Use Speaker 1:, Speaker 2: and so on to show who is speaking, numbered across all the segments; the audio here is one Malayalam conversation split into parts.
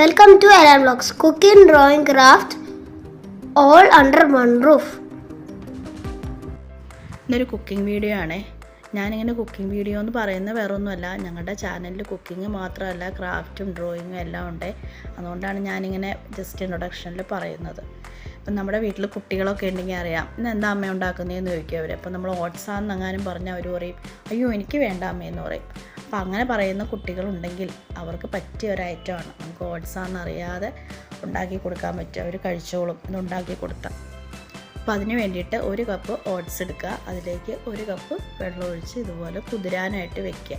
Speaker 1: Welcome to Ella Vlogs, cooking, drawing, craft, all under one roof.
Speaker 2: ഇതൊരു കുക്കിംഗ് വീഡിയോ ആണ്. ഞാനിങ്ങനെ കുക്കിംഗ് വീഡിയോ എന്ന് പറയുന്നത് വേറെ ഒന്നുമല്ല, ഞങ്ങളുടെ ചാനലിൽ കുക്കിംഗ് മാത്രമല്ല ക്രാഫ്റ്റും ഡ്രോയിങ്ങും എല്ലാം ഉണ്ട്. അതുകൊണ്ടാണ് ഞാനിങ്ങനെ ജസ്റ്റ് ഇൻട്രൊഡക്ഷനിൽ പറയുന്നത്. അപ്പം നമ്മുടെ വീട്ടിൽ കുട്ടികളൊക്കെ ഉണ്ടെങ്കിൽ അറിയാം ഇന്ന് എന്താ അമ്മ ഉണ്ടാക്കുന്നതെന്ന് ചോദിക്കും അവർ. അപ്പോൾ നമ്മൾ ഓട്സാന്ന് എങ്ങാനും പറഞ്ഞാൽ അവർ പറയും അയ്യോ എനിക്ക് വേണ്ട അമ്മയെന്ന് പറയും. അപ്പോൾ അങ്ങനെ പറയുന്ന കുട്ടികളുണ്ടെങ്കിൽ അവർക്ക് പറ്റിയ ഒരു ഐറ്റമാണ്. നമുക്ക് ഓട്സാന്ന് അറിയാതെ ഉണ്ടാക്കി കൊടുക്കാൻ പറ്റും, അവർ കഴിച്ചോളും ഇത് ഉണ്ടാക്കി കൊടുത്താൽ. അപ്പോൾ അതിന് വേണ്ടിയിട്ട് 1 കപ്പ് ഓട്സ് എടുക്കുക, അതിലേക്ക് 1 കപ്പ് വെള്ളം ഒഴിച്ച് ഇതുപോലെ കുതിരാനായിട്ട് വെക്കുക.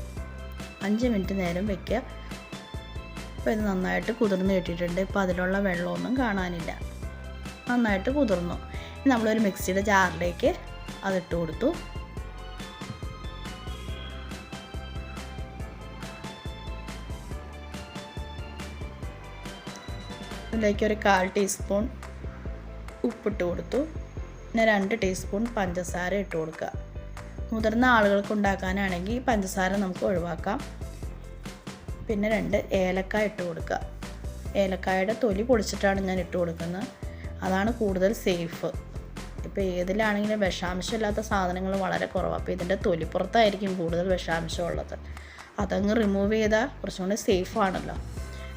Speaker 2: 5 മിനിറ്റ് നേരം വെക്കുക. അപ്പോൾ ഇത് നന്നായിട്ട് കുതിർന്ന് കിട്ടിയിട്ടുണ്ട്. ഇപ്പോൾ അതിലുള്ള വെള്ളമൊന്നും കാണാനില്ല, നന്നായിട്ട് കുതിർന്നു. ഇനി നമ്മളൊരു മിക്സിയുടെ ജാറിലേക്ക് അതിട്ട് കൊടുത്തു. ഇതിലേക്ക് ഒരു 1/4 ടീസ്പൂൺ ഉപ്പിട്ട് കൊടുത്തു. പിന്നെ 2 ടീസ്പൂൺ പഞ്ചസാര ഇട്ട് കൊടുക്കുക. മുതിർന്ന ആളുകൾക്ക് ഉണ്ടാക്കാനാണെങ്കിൽ പഞ്ചസാര നമുക്ക് ഒഴിവാക്കാം. പിന്നെ 2 ഏലക്കായ ഇട്ട് കൊടുക്കുക. ഏലക്കായുടെ തൊലി പൊളിച്ചിട്ടാണ് ഞാൻ ഇട്ട് കൊടുക്കുന്നത്, അതാണ് കൂടുതൽ സേഫ്. ഇപ്പോൾ ഏതിലാണെങ്കിലും വിഷാംശമില്ലാത്ത സാധനങ്ങൾ വളരെ കുറവാണ്. അപ്പോൾ ഇതിൻ്റെ തൊലിപ്പുറത്തായിരിക്കും കൂടുതൽ വിഷാംശം ഉള്ളത്. അതങ്ങ് റിമൂവ് ചെയ്താൽ കുറച്ചും കൂടി സേഫാണല്ലോ.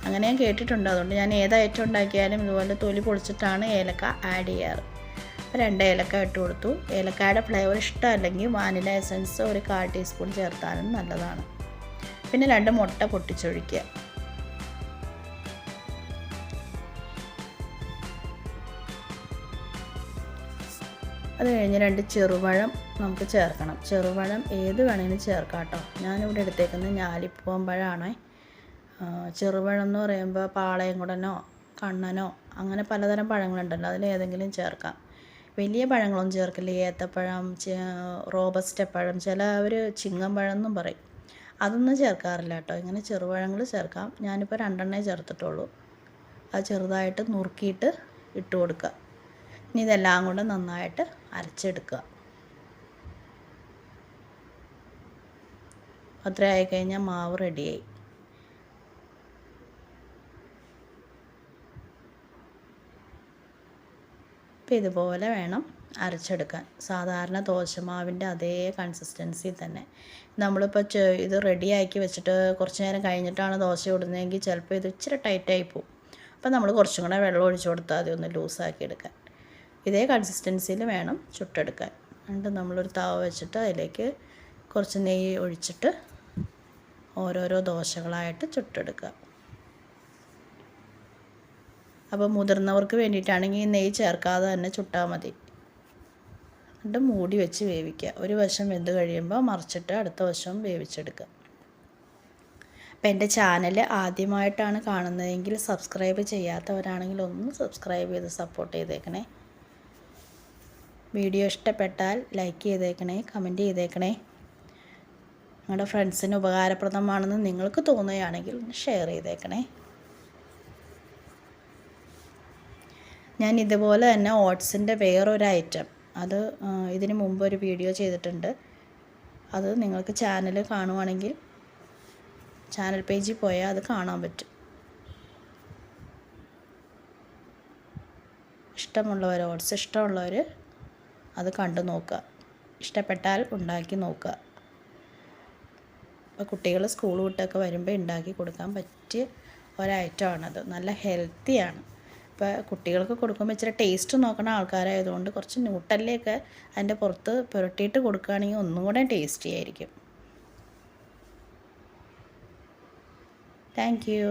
Speaker 2: അങ്ങനെ ഞാൻ കേട്ടിട്ടുണ്ട്. അതുകൊണ്ട് ഞാൻ ഏത് ഐറ്റം ഉണ്ടാക്കിയാലും ഇതുപോലെ തൊലി പൊളിച്ചിട്ടാണ് ഏലക്ക ആഡ് ചെയ്യാറ്. 2 ഏലക്ക ഇട്ട് കൊടുത്തു. ഏലക്കായുടെ ഫ്ലേവർ ഇഷ്ടമല്ലെങ്കിൽ വാനില എസൻസ് ഒരു 1/4 ടീസ്പൂൺ ചേർത്താലും നല്ലതാണ്. പിന്നെ 2 മുട്ട പൊട്ടിച്ചൊഴിക്കുക. അത് കഴിഞ്ഞ് 2 ചെറുപഴം നമുക്ക് ചേർക്കണം. ചെറുപഴം ഏത് വേണമെങ്കിലും ചേർക്കാം കേട്ടോ. ഞാനിവിടെ എടുത്തേക്കുന്നത് ഞാലിപ്പൂവൻ പഴമാണ്. ചെറുപഴം എന്ന് പറയുമ്പോൾ പാളയംകുടനോ കണ്ണനോ അങ്ങനെ പലതരം പഴങ്ങളുണ്ടല്ലോ, അതിലേതെങ്കിലും ചേർക്കാം. വലിയ പഴങ്ങളൊന്നും ചേർക്കില്ല. ഏത്തപ്പഴം, റോബസ്റ്റ പഴം, ചിലവർ ചിങ്ങമ്പഴം എന്നും പറയും, അതൊന്നും ചേർക്കാറില്ല കേട്ടോ. ഇങ്ങനെ ചെറുപഴങ്ങൾ ചേർക്കാം. ഞാനിപ്പോൾ 2 ചേർത്തിട്ടുള്ളൂ. അത് ചെറുതായിട്ട് നുറുക്കിയിട്ട് ഇട്ട് കൊടുക്കുക. ഇനി ഇതെല്ലാം കൂടെ നന്നായിട്ട് അരച്ചെടുക്കുക. അത്ര ആയിക്കഴിഞ്ഞാൽ മാവ് റെഡിയായി. അപ്പോൾ ഇതുപോലെ വേണം അരച്ചെടുക്കാൻ. സാധാരണ ദോശമാവിൻ്റെ അതേ കൺസിസ്റ്റൻസി തന്നെ. നമ്മളിപ്പോൾ ഇത് റെഡിയാക്കി വെച്ചിട്ട് കുറച്ച് നേരം കഴിഞ്ഞിട്ടാണ് ദോശ ഇടുന്നതെങ്കിൽ ചിലപ്പോൾ ഇത് ഇച്ചിരി ടൈറ്റായി പോകും. അപ്പോൾ നമ്മൾ കുറച്ചും കൂടെ വെള്ളം ഒഴിച്ച് കൊടുത്താൽ മതി ഒന്ന് ലൂസാക്കി എടുക്കാൻ. ഇതേ കൺസിസ്റ്റൻസിയിൽ വേണം ചുട്ടെടുക്കാൻ. എന്നിട്ട് നമ്മളൊരു തവ വെച്ചിട്ട് അതിലേക്ക് കുറച്ച് നെയ്യ് ഒഴിച്ചിട്ട് ഓരോരോ ദോശകളായിട്ട് ചുട്ടെടുക്കുക. അപ്പോൾ മുതിർന്നവർക്ക് വേണ്ടിയിട്ടാണെങ്കിൽ നെയ്യ് ചേർക്കാതെ തന്നെ ചുട്ടാൽ മതി. എന്നിട്ട് മൂടി വെച്ച് വേവിക്കുക. ഒരു വശം വെന്ത് കഴിയുമ്പോൾ മറിച്ചിട്ട് അടുത്ത വശം വേവിച്ചെടുക്കുക. അപ്പോൾ എൻ്റെ ചാനൽ ആദ്യമായിട്ടാണ് കാണുന്നതെങ്കിൽ സബ്സ്ക്രൈബ് ചെയ്യാത്തവരാണെങ്കിൽ ഒന്ന് സബ്സ്ക്രൈബ് ചെയ്ത് സപ്പോർട്ട് ചെയ്തേക്കണേ. വീഡിയോ ഇഷ്ടപ്പെട്ടാൽ ലൈക്ക് ചെയ്തേക്കണേ, കമൻറ്റ് ചെയ്തേക്കണേ. നിങ്ങളുടെ ഫ്രണ്ട്സിന് ഉപകാരപ്രദമാണെന്ന് നിങ്ങൾക്ക് തോന്നുകയാണെങ്കിൽ ഷെയർ ചെയ്തേക്കണേ. ഞാൻ ഇതുപോലെ തന്നെ ഓട്സിൻ്റെ വേറൊരു ഐറ്റം, അത് ഇതിന് മുമ്പ് ഒരു വീഡിയോ ചെയ്തിട്ടുണ്ട്. അത് നിങ്ങൾക്ക് ചാനൽ കാണുവാണെങ്കിൽ ചാനൽ പേജിൽ പോയാൽ അത് കാണാൻ പറ്റും. ഇഷ്ടമുള്ളവർ, ഓട്സ് ഇഷ്ടമുള്ളവർ അത് കണ്ടു നോക്കുക. ഇഷ്ടപ്പെട്ടാൽ ഉണ്ടാക്കി നോക്കുക. അപ്പോൾ കുട്ടികൾ സ്കൂൾ വിട്ടൊക്കെ വരുമ്പോൾ ഉണ്ടാക്കി കൊടുക്കാൻ പറ്റിയ ഒരൈറ്റമാണത്. നല്ല ഹെൽത്തിയാണ്. ഇപ്പോൾ കുട്ടികൾക്ക് കൊടുക്കുമ്പോൾ ഇച്ചിരി ടേസ്റ്റ് നോക്കുന്ന ആൾക്കാരായതുകൊണ്ട് കുറച്ച് ന്യൂട്ടല്ലയൊക്കെ അതിൻ്റെ പുറത്ത് പുരട്ടിയിട്ട് കൊടുക്കുകയാണെങ്കിൽ ഒന്നും കൂടെ ടേസ്റ്റി ആയിരിക്കും. Thank you.